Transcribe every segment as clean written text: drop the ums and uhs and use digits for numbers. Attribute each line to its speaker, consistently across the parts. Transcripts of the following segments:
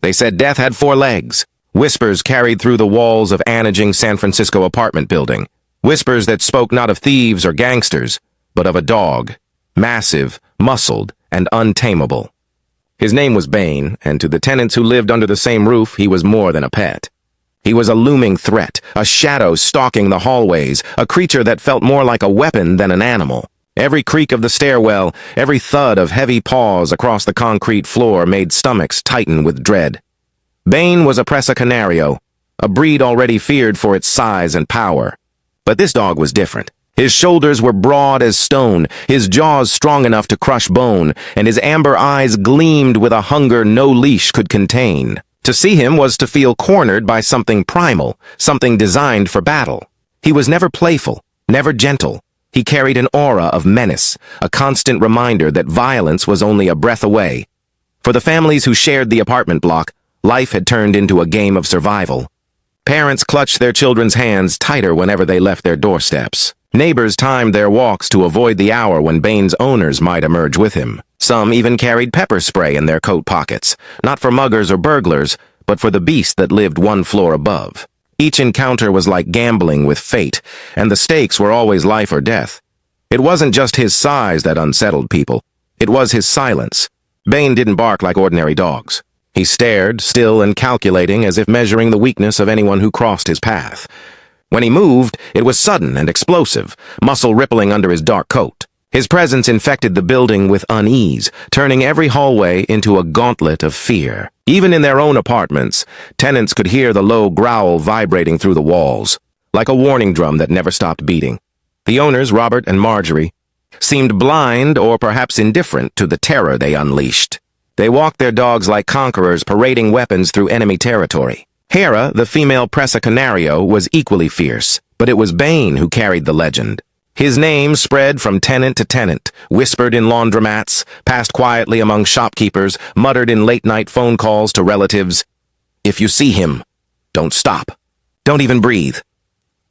Speaker 1: They said death had 4 legs. Whispers carried through the walls of Anaging San Francisco apartment building. Whispers that spoke not of thieves or gangsters, but of a dog. Massive, muscled, and untamable. His name was Bane, and to the tenants who lived under the same roof, he was more than a pet. He was a looming threat, a shadow stalking the hallways, a creature that felt more like a weapon than an animal. Every creak of the stairwell, every thud of heavy paws across the concrete floor made stomachs tighten with dread. Bane was a Presa Canario, a breed already feared for its size and power. But this dog was different. His shoulders were broad as stone, his jaws strong enough to crush bone, and his amber eyes gleamed with a hunger no leash could contain. To see him was to feel cornered by something primal, something designed for battle. He was never playful, never gentle. He carried an aura of menace, a constant reminder that violence was only a breath away. For the families who shared the apartment block, life had turned into a game of survival. Parents clutched their children's hands tighter whenever they left their doorsteps. Neighbors timed their walks to avoid the hour when Bane's owners might emerge with him. Some even carried pepper spray in their coat pockets, not for muggers or burglars, but for the beast that lived 1 floor above. Each encounter was like gambling with fate, and the stakes were always life or death. It wasn't just his size that unsettled people. It was his silence. Bane didn't bark like ordinary dogs. He stared, still and calculating, as if measuring the weakness of anyone who crossed his path. When he moved, it was sudden and explosive, muscle rippling under his dark coat. His presence infected the building with unease, turning every hallway into a gauntlet of fear. Even in their own apartments, tenants could hear the low growl vibrating through the walls, like a warning drum that never stopped beating. The owners, Robert and Marjorie, seemed blind or perhaps indifferent to the terror they unleashed. They walked their dogs like conquerors, parading weapons through enemy territory. Hera, the female Presa Canario, was equally fierce, but it was Bane who carried the legend. His name spread from tenant to tenant, whispered in laundromats, passed quietly among shopkeepers, muttered in late-night phone calls to relatives. If you see him, don't stop. Don't even breathe.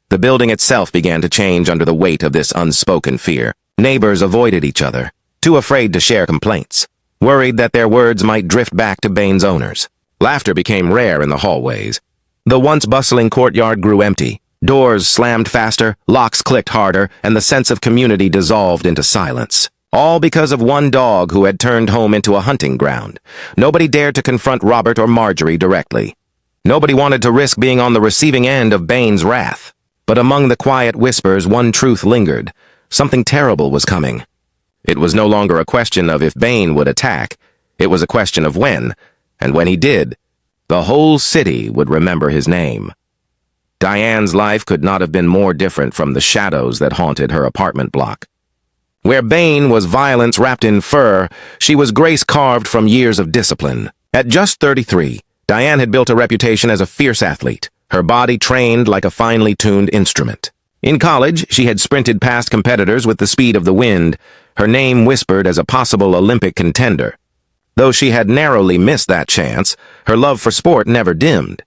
Speaker 1: The building itself began to change under the weight of this unspoken fear. Neighbors avoided each other, too afraid to share complaints, worried that their words might drift back to Bane's owners. Laughter became rare in the hallways. The once bustling courtyard grew empty. Doors slammed faster, locks clicked harder, and the sense of community dissolved into silence. All because of one dog who had turned home into a hunting ground. Nobody dared to confront Robert or Marjorie directly. Nobody wanted to risk being on the receiving end of Bane's wrath. But among the quiet whispers, one truth lingered. Something terrible was coming. It was no longer a question of if Bane would attack. It was a question of when. And when he did, the whole city would remember his name. Diane's life could not have been more different from the shadows that haunted her apartment block. Where Bane was violence wrapped in fur, she was grace carved from years of discipline. At just 33, Diane had built a reputation as a fierce athlete, her body trained like a finely tuned instrument. In college, she had sprinted past competitors with the speed of the wind, her name whispered as a possible Olympic contender. Though she had narrowly missed that chance, her love for sport never dimmed.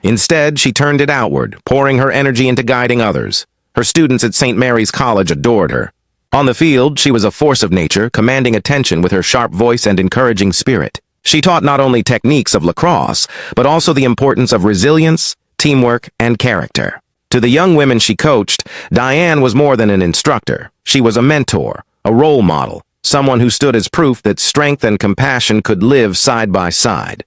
Speaker 1: Instead, she turned it outward, pouring her energy into guiding others. Her students at St. Mary's College adored her. On the field, she was a force of nature, commanding attention with her sharp voice and encouraging spirit. She taught not only techniques of lacrosse, but also the importance of resilience, teamwork, and character. To the young women she coached, Diane was more than an instructor. She was a mentor, a role model, someone who stood as proof that strength and compassion could live side by side.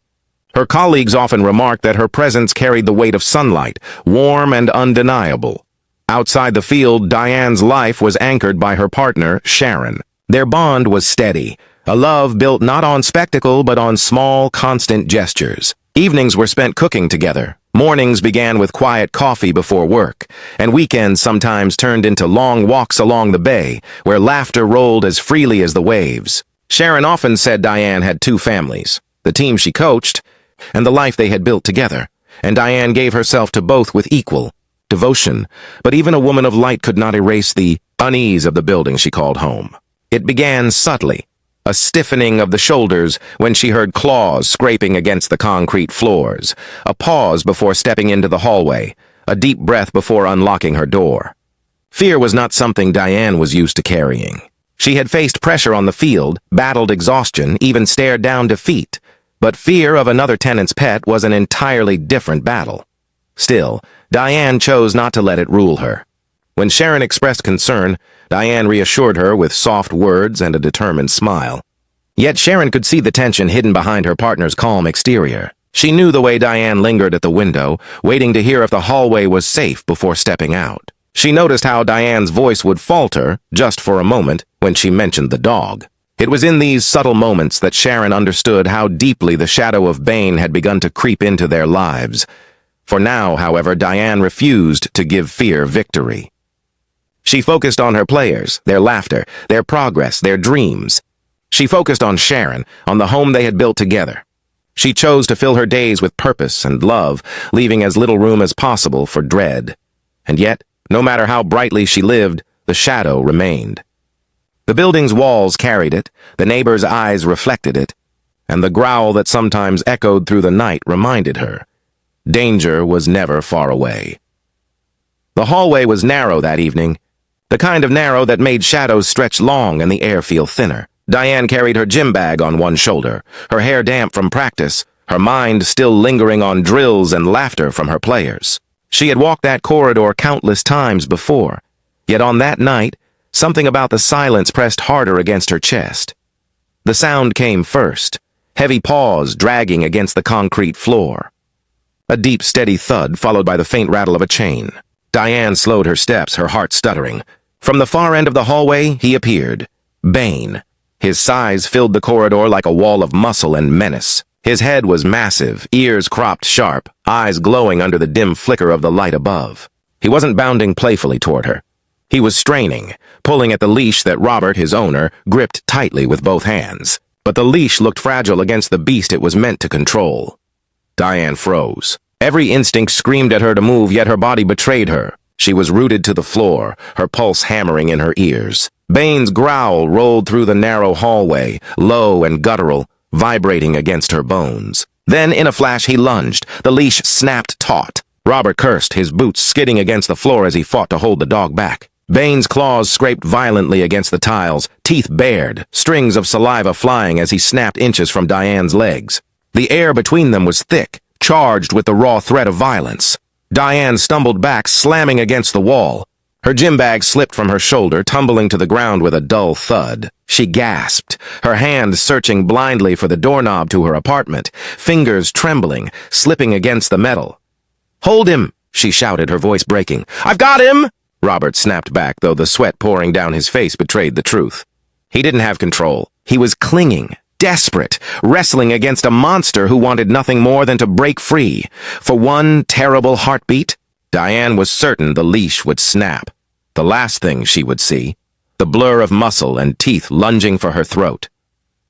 Speaker 1: Her colleagues often remarked that her presence carried the weight of sunlight, warm and undeniable. Outside the field, Diane's life was anchored by her partner, Sharon. Their bond was steady, a love built not on spectacle but on small, constant gestures. Evenings were spent cooking together. Mornings began with quiet coffee before work, and weekends sometimes turned into long walks along the bay, where laughter rolled as freely as the waves. Sharon often said Diane had 2 families, the team she coached, and the life they had built together, and Diane gave herself to both with equal devotion, but even a woman of light could not erase the unease of the building she called home. It began subtly, a stiffening of the shoulders when she heard claws scraping against the concrete floors, a pause before stepping into the hallway, a deep breath before unlocking her door. Fear was not something Diane was used to carrying. She had faced pressure on the field, battled exhaustion, even stared down defeat. But fear of another tenant's pet was an entirely different battle. Still, Diane chose not to let it rule her. When Sharon expressed concern, Diane reassured her with soft words and a determined smile. Yet Sharon could see the tension hidden behind her partner's calm exterior. She knew the way Diane lingered at the window, waiting to hear if the hallway was safe before stepping out. She noticed how Diane's voice would falter, just for a moment, when she mentioned the dog. It was in these subtle moments that Sharon understood how deeply the shadow of Bane had begun to creep into their lives. For now, however, Diane refused to give fear victory. She focused on her players, their laughter, their progress, their dreams. She focused on Sharon, on the home they had built together. She chose to fill her days with purpose and love, leaving as little room as possible for dread. And yet, no matter how brightly she lived, the shadow remained. The building's walls carried it, the neighbors' eyes reflected it, and the growl that sometimes echoed through the night reminded her. Danger was never far away. The hallway was narrow that evening, the kind of narrow that made shadows stretch long and the air feel thinner. Diane carried her gym bag on one shoulder, her hair damp from practice, her mind still lingering on drills and laughter from her players. She had walked that corridor countless times before, yet on that night, something about the silence pressed harder against her chest. The sound came first, heavy paws dragging against the concrete floor. A deep, steady thud followed by the faint rattle of a chain. Diane slowed her steps, her heart stuttering. From the far end of the hallway, he appeared. Bane. His size filled the corridor like a wall of muscle and menace. His head was massive, ears cropped sharp, eyes glowing under the dim flicker of the light above. He wasn't bounding playfully toward her. He was straining, pulling at the leash that Robert, his owner, gripped tightly with both hands. But the leash looked fragile against the beast it was meant to control. Diane froze. Every instinct screamed at her to move, yet her body betrayed her. She was rooted to the floor, her pulse hammering in her ears. Bane's growl rolled through the narrow hallway, low and guttural, vibrating against her bones. Then, in a flash, he lunged. The leash snapped taut. Robert cursed, his boots skidding against the floor as he fought to hold the dog back. Bane's claws scraped violently against the tiles, teeth bared, strings of saliva flying as he snapped inches from Diane's legs. The air between them was thick, charged with the raw threat of violence. Diane stumbled back, slamming against the wall. Her gym bag slipped from her shoulder, tumbling to the ground with a dull thud. She gasped, her hand searching blindly for the doorknob to her apartment, fingers trembling, slipping against the metal. "Hold him!" she shouted, her voice breaking. "I've got him!" Robert snapped back, though the sweat pouring down his face betrayed the truth. He didn't have control. He was clinging, desperate, wrestling against a monster who wanted nothing more than to break free. For one terrible heartbeat, Diane was certain the leash would snap. The last thing she would see, the blur of muscle and teeth lunging for her throat.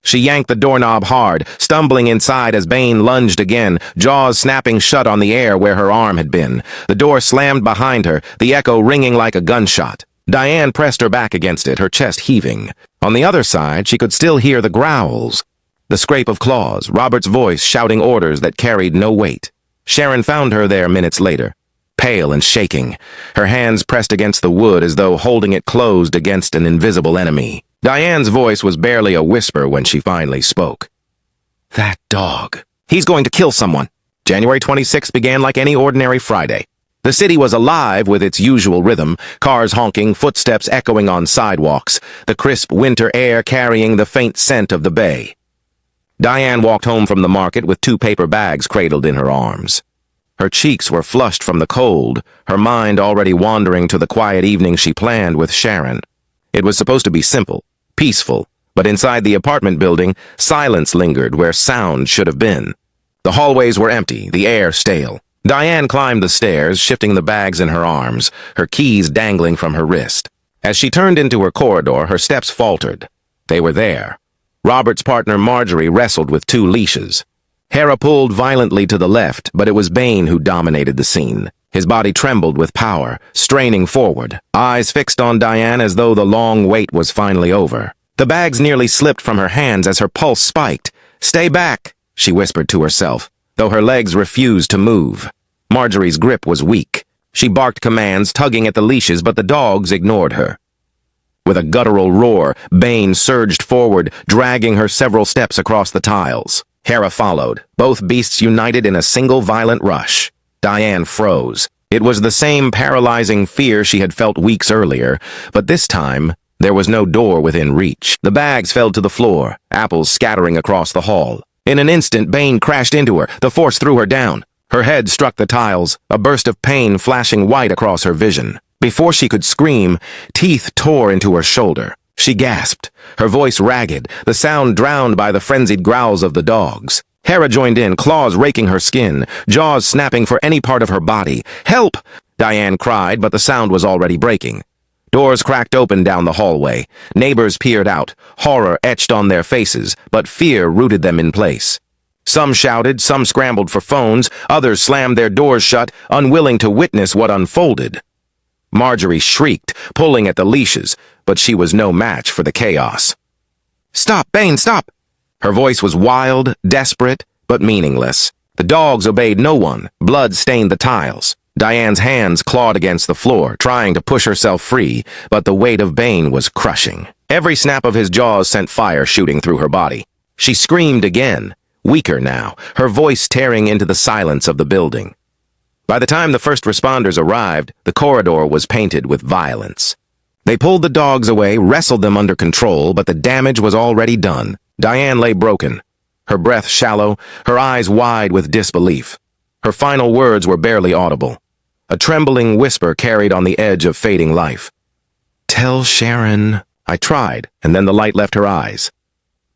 Speaker 1: She yanked the doorknob hard, stumbling inside as Bane lunged again, jaws snapping shut on the air where her arm had been. The door slammed behind her, the echo ringing like a gunshot. Diane pressed her back against it, her chest heaving. On the other side, she could still hear the growls, the scrape of claws, Robert's voice shouting orders that carried no weight. Sharon found her there minutes later, pale and shaking, her hands pressed against the wood as though holding it closed against an invisible enemy. Diane's voice was barely a whisper when she finally spoke. "That dog. He's going to kill someone." January 26th began like any ordinary Friday. The city was alive with its usual rhythm, cars honking, footsteps echoing on sidewalks, the crisp winter air carrying the faint scent of the bay. Diane walked home from the market with 2 paper bags cradled in her arms. Her cheeks were flushed from the cold, her mind already wandering to the quiet evening she planned with Sharon. It was supposed to be simple, peaceful, but inside the apartment building, silence lingered where sound should have been. The hallways were empty, the air stale. Diane climbed the stairs, shifting the bags in her arms, her keys dangling from her wrist. As she turned into her corridor, her steps faltered. They were there. Robert's partner Marjorie wrestled with 2 leashes. Hera pulled violently to the left, but it was Bane who dominated the scene. His body trembled with power, straining forward, eyes fixed on Diane as though the long wait was finally over. The bags nearly slipped from her hands as her pulse spiked. "Stay back," she whispered to herself, though her legs refused to move. Marjorie's grip was weak. She barked commands, tugging at the leashes, but the dogs ignored her. With a guttural roar, Bane surged forward, dragging her several steps across the tiles. Hera followed, both beasts united in a single violent rush. Diane froze. It was the same paralyzing fear she had felt weeks earlier, but this time, there was no door within reach. The bags fell to the floor, apples scattering across the hall. In an instant, Bane crashed into her. The force threw her down. Her head struck the tiles, a burst of pain flashing white across her vision. Before she could scream, teeth tore into her shoulder. She gasped, her voice ragged, the sound drowned by the frenzied growls of the dogs. Hera joined in, claws raking her skin, jaws snapping for any part of her body. "Help!" Diane cried, but the sound was already breaking. Doors cracked open down the hallway. Neighbors peered out, horror etched on their faces, but fear rooted them in place. Some shouted, some scrambled for phones, others slammed their doors shut, unwilling to witness what unfolded. Marjorie shrieked, pulling at the leashes, but she was no match for the chaos. "Stop, Bane, stop!" Her voice was wild, desperate, but meaningless. The dogs obeyed no one. Blood stained the tiles. Diane's hands clawed against the floor, trying to push herself free, but the weight of Bane was crushing. Every snap of his jaws sent fire shooting through her body. She screamed again, weaker now, her voice tearing into the silence of the building. By the time the first responders arrived, the corridor was painted with violence. They pulled the dogs away, wrestled them under control, but the damage was already done. Diane lay broken, her breath shallow, her eyes wide with disbelief. Her final words were barely audible. A trembling whisper carried on the edge of fading life. "Tell Sharon." I tried, and then the light left her eyes.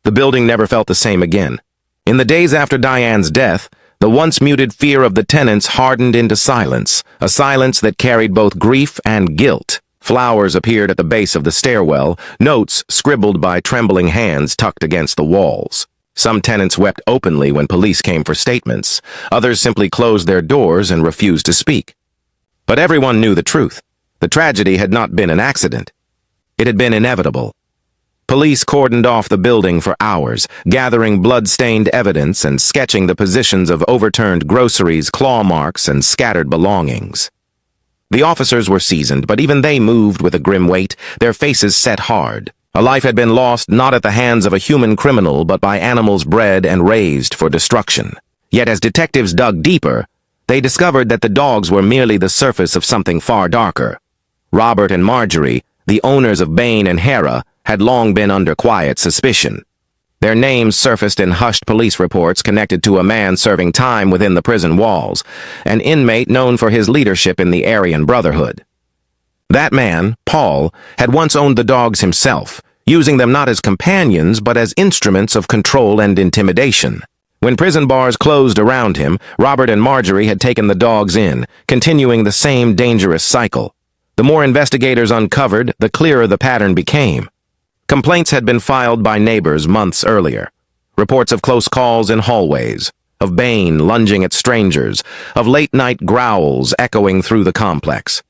Speaker 1: The building never felt the same again. In the days after Diane's death, the once muted fear of the tenants hardened into silence, a silence that carried both grief and guilt. Flowers appeared at the base of the stairwell, notes scribbled by trembling hands tucked against the walls. Some tenants wept openly when police came for statements. Others simply closed their doors and refused to speak. But everyone knew the truth. The tragedy had not been an accident. It had been inevitable. Police cordoned off the building for hours, gathering blood-stained evidence and sketching the positions of overturned groceries, claw marks, and scattered belongings. The officers were seasoned, but even they moved with a grim weight, their faces set hard. A life had been lost not at the hands of a human criminal, but by animals bred and raised for destruction. Yet as detectives dug deeper, they discovered that the dogs were merely the surface of something far darker. Robert and Marjorie, the owners of Bane and Hera, had long been under quiet suspicion. Their names surfaced in hushed police reports connected to a man serving time within the prison walls, an inmate known for his leadership in the Aryan Brotherhood. That man, Paul, had once owned the dogs himself, using them not as companions but as instruments of control and intimidation. When prison bars closed around him, Robert and Marjorie had taken the dogs in, continuing the same dangerous cycle. The more investigators uncovered, the clearer the pattern became. Complaints had been filed by neighbors months earlier. Reports of close calls in hallways, of Bane lunging at strangers, of late-night growls echoing through the complex.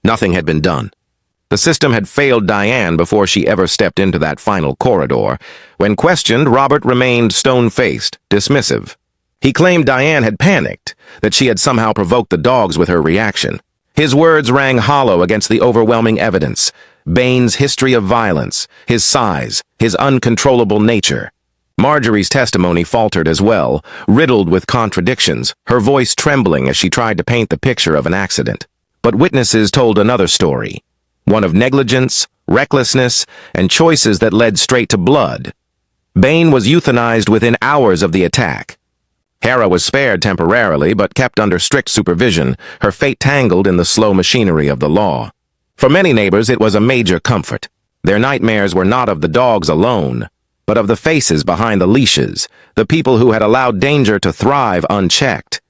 Speaker 1: Nothing had been done. The system had failed Diane before she ever stepped into that final corridor. When questioned, Robert remained stone-faced, dismissive. He claimed Diane had panicked, that she had somehow provoked the dogs with her reaction. His words rang hollow against the overwhelming evidence. Bane's history of violence, his size, his uncontrollable nature. Marjorie's testimony faltered as well, riddled with contradictions, her voice trembling as she tried to paint the picture of an accident. But witnesses told another story, one of negligence, recklessness, and choices that led straight to blood. Bane was euthanized within hours of the attack. Hera was spared temporarily, but kept under strict supervision, her fate tangled in the slow machinery of the law. For many neighbors, it was a major comfort. Their nightmares were not of the dogs alone, but of the faces behind the leashes, the people who had allowed danger to thrive unchecked.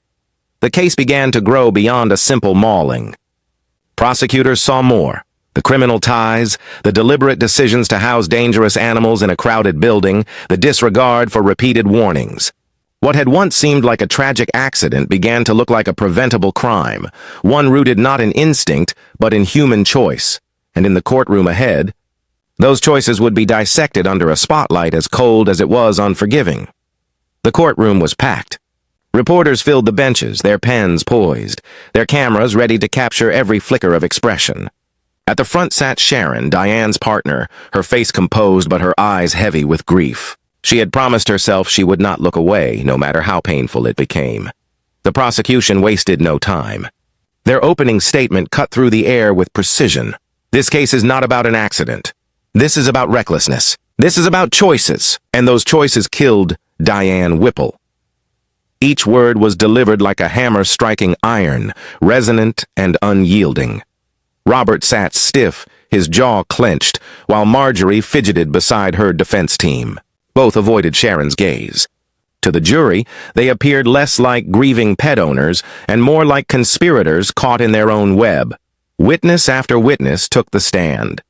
Speaker 1: The case began to grow beyond a simple mauling. Prosecutors saw more. The criminal ties, the deliberate decisions to house dangerous animals in a crowded building, the disregard for repeated warnings. What had once seemed like a tragic accident began to look like a preventable crime, one rooted not in instinct, but in human choice. And in the courtroom ahead, those choices would be dissected under a spotlight as cold as it was unforgiving. The courtroom was packed. Reporters filled the benches, their pens poised, their cameras ready to capture every flicker of expression. At the front sat Sharon, Diane's partner, her face composed but her eyes heavy with grief. She had promised herself she would not look away, no matter how painful it became. The prosecution wasted no time. Their opening statement cut through the air with precision. This case is not about an accident. This is about recklessness. This is about choices, and those choices killed Diane Whipple. Each word was delivered like a hammer striking iron, resonant and unyielding. Robert sat stiff, his jaw clenched, while Marjorie fidgeted beside her defense team. Both avoided Sharon's gaze. To the jury, they appeared less like grieving pet owners and more like conspirators caught in their own web. Witness after witness took the stand.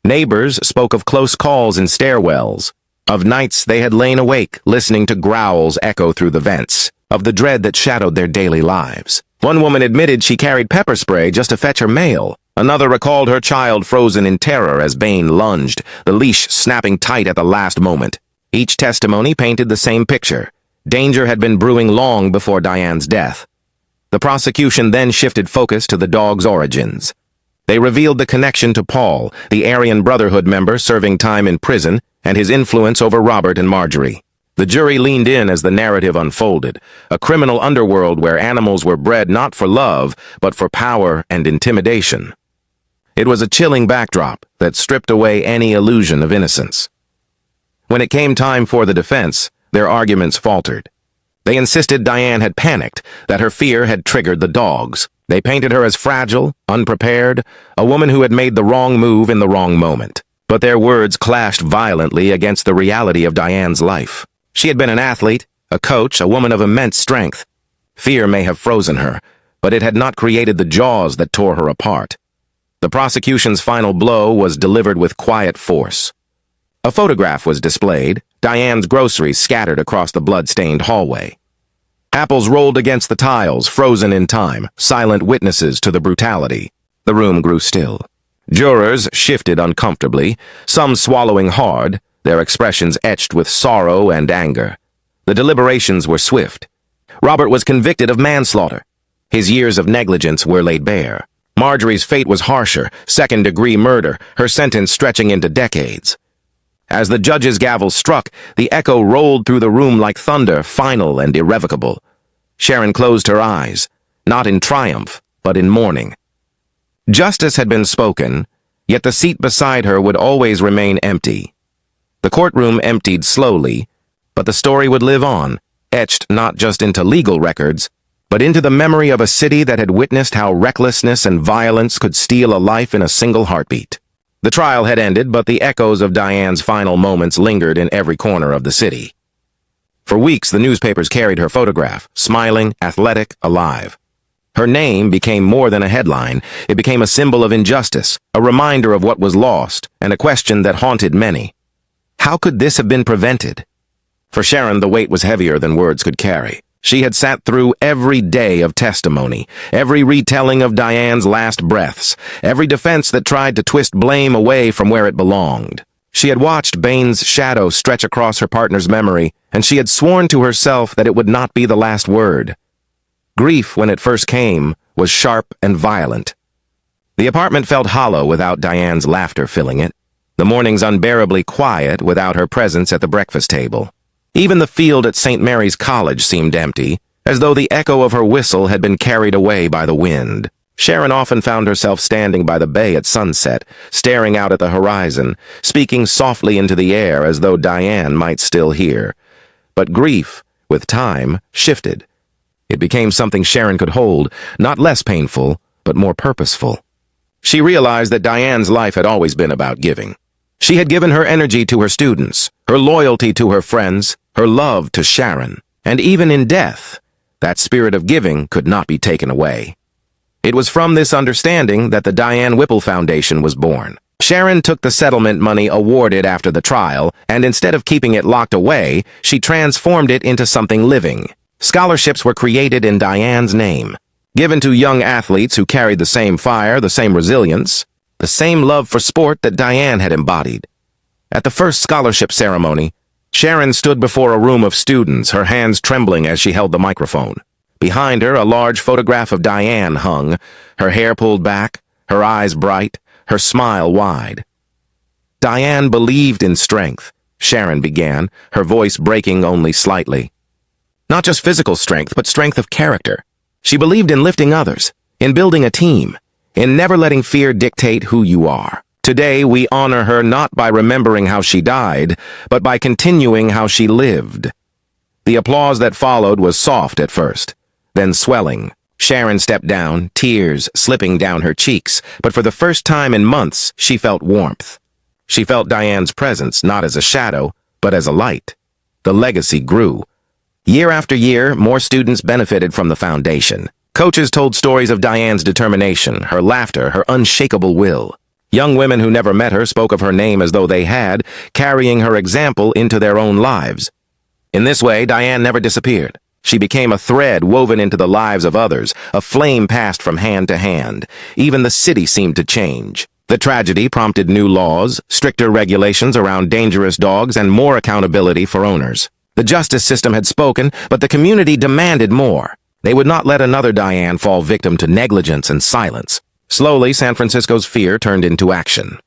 Speaker 1: Neighbors spoke of close calls in stairwells, of nights they had lain awake listening to growls echo through the vents, of the dread that shadowed their daily lives. One woman admitted she carried pepper spray just to fetch her mail. Another recalled her child frozen in terror as Bane lunged, the leash snapping tight at the last moment. Each testimony painted the same picture. Danger had been brewing long before Diane's death. The prosecution then shifted focus to the dog's origins. They revealed the connection to Paul, the Aryan Brotherhood member serving time in prison, and his influence over Robert and Marjorie. The jury leaned in as the narrative unfolded, a criminal underworld where animals were bred not for love, but for power and intimidation. It was a chilling backdrop that stripped away any illusion of innocence. When it came time for the defense, their arguments faltered. They insisted Diane had panicked, that her fear had triggered the dogs. They painted her as fragile, unprepared, a woman who had made the wrong move in the wrong moment. But their words clashed violently against the reality of Diane's life. She had been an athlete, a coach, a woman of immense strength. Fear may have frozen her, but it had not created the jaws that tore her apart. The prosecution's final blow was delivered with quiet force. A photograph was displayed, Diane's groceries scattered across the blood-stained hallway. Apples rolled against the tiles, frozen in time, silent witnesses to the brutality. The room grew still. Jurors shifted uncomfortably, some swallowing hard, their expressions etched with sorrow and anger. The deliberations were swift. Robert was convicted of manslaughter. His years of negligence were laid bare. Marjorie's fate was harsher, second-degree murder, her sentence stretching into decades. As the judge's gavel struck, the echo rolled through the room like thunder, final and irrevocable. Sharon closed her eyes, not in triumph, but in mourning. Justice had been spoken, yet the seat beside her would always remain empty. The courtroom emptied slowly, but the story would live on, etched not just into legal records, but into the memory of a city that had witnessed how recklessness and violence could steal a life in a single heartbeat. The trial had ended, but the echoes of Diane's final moments lingered in every corner of the city. For weeks, the newspapers carried her photograph, smiling, athletic, alive. Her name became more than a headline. It became a symbol of injustice, a reminder of what was lost, and a question that haunted many. How could this have been prevented? For Sharon, the weight was heavier than words could carry. She had sat through every day of testimony, every retelling of Diane's last breaths, every defense that tried to twist blame away from where it belonged. She had watched Bane's shadow stretch across her partner's memory, and she had sworn to herself that it would not be the last word. Grief, when it first came, was sharp and violent. The apartment felt hollow without Diane's laughter filling it, the mornings unbearably quiet without her presence at the breakfast table. Even the field at St. Mary's College seemed empty, as though the echo of her whistle had been carried away by the wind. Sharon often found herself standing by the bay at sunset, staring out at the horizon, speaking softly into the air as though Diane might still hear. But grief, with time, shifted. It became something Sharon could hold, not less painful, but more purposeful. She realized that Diane's life had always been about giving. She had given her energy to her students, her loyalty to her friends, her love to Sharon, and even in death, that spirit of giving could not be taken away. It was from this understanding that the Diane Whipple Foundation was born. Sharon took the settlement money awarded after the trial, and instead of keeping it locked away, she transformed it into something living. Scholarships were created in Diane's name, given to young athletes who carried the same fire, the same resilience, the same love for sport that Diane had embodied. At the first scholarship ceremony, Sharon stood before a room of students, her hands trembling as she held the microphone. Behind her, a large photograph of Diane hung, her hair pulled back, her eyes bright, her smile wide. Diane believed in strength. Sharon began, her voice breaking only slightly. Not just physical strength, but strength of character. She believed in lifting others, in building a team, in never letting fear dictate who you are. Today, we honor her not by remembering how she died, but by continuing how she lived. The applause that followed was soft at first, then swelling. Sharon stepped down, tears slipping down her cheeks, but for the first time in months, she felt warmth. She felt Diane's presence not as a shadow, but as a light. The legacy grew. Year after year, more students benefited from the foundation. Coaches told stories of Diane's determination, her laughter, her unshakable will. Young women who never met her spoke of her name as though they had, carrying her example into their own lives. In this way, Diane never disappeared. She became a thread woven into the lives of others, a flame passed from hand to hand. Even the city seemed to change. The tragedy prompted new laws, stricter regulations around dangerous dogs, and more accountability for owners. The justice system had spoken, but the community demanded more. They would not let another Diane fall victim to negligence and silence. Slowly, San Francisco's fear turned into action.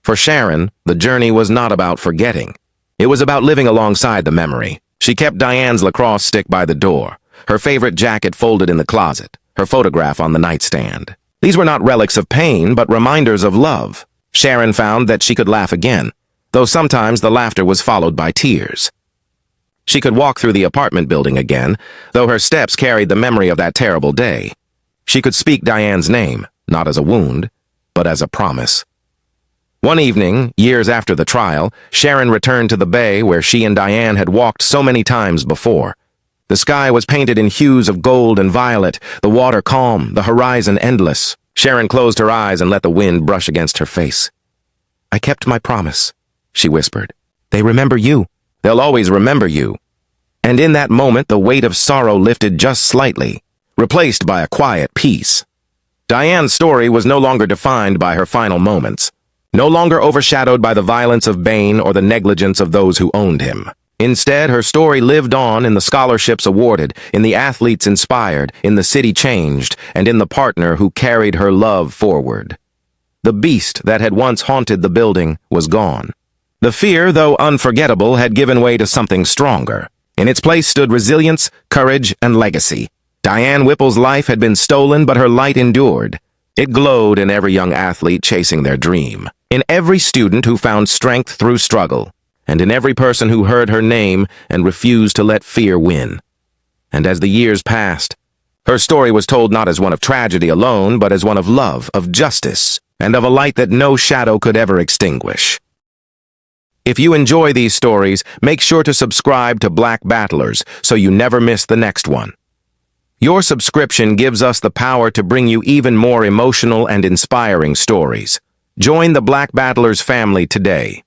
Speaker 1: For Sharon, the journey was not about forgetting. It was about living alongside the memory. She kept Diane's lacrosse stick by the door, her favorite jacket folded in the closet, her photograph on the nightstand. These were not relics of pain, but reminders of love. Sharon found that she could laugh again, though sometimes the laughter was followed by tears. She could walk through the apartment building again, though her steps carried the memory of that terrible day. She could speak Diane's name, not as a wound, but as a promise. One evening, years after the trial, Sharon returned to the bay where she and Diane had walked so many times before. The sky was painted in hues of gold and violet, the water calm, the horizon endless. Sharon closed her eyes and let the wind brush against her face. "I kept my promise," she whispered. "They remember you. They'll always remember you." And in that moment, the weight of sorrow lifted just slightly, replaced by a quiet peace. Diane's story was no longer defined by her final moments, no longer overshadowed by the violence of Bane or the negligence of those who owned him. Instead, her story lived on in the scholarships awarded, in the athletes inspired, in the city changed, and in the partner who carried her love forward. The beast that had once haunted the building was gone. The fear, though unforgettable, had given way to something stronger. In its place stood resilience, courage, and legacy. Diane Whipple's life had been stolen, but her light endured. It glowed in every young athlete chasing their dream, in every student who found strength through struggle, and in every person who heard her name and refused to let fear win. And as the years passed, her story was told not as one of tragedy alone, but as one of love, of justice, and of a light that no shadow could ever extinguish. If you enjoy these stories, make sure to subscribe to Black Battlers so you never miss the next one. Your subscription gives us the power to bring you even more emotional and inspiring stories. Join the Black Battlers family today.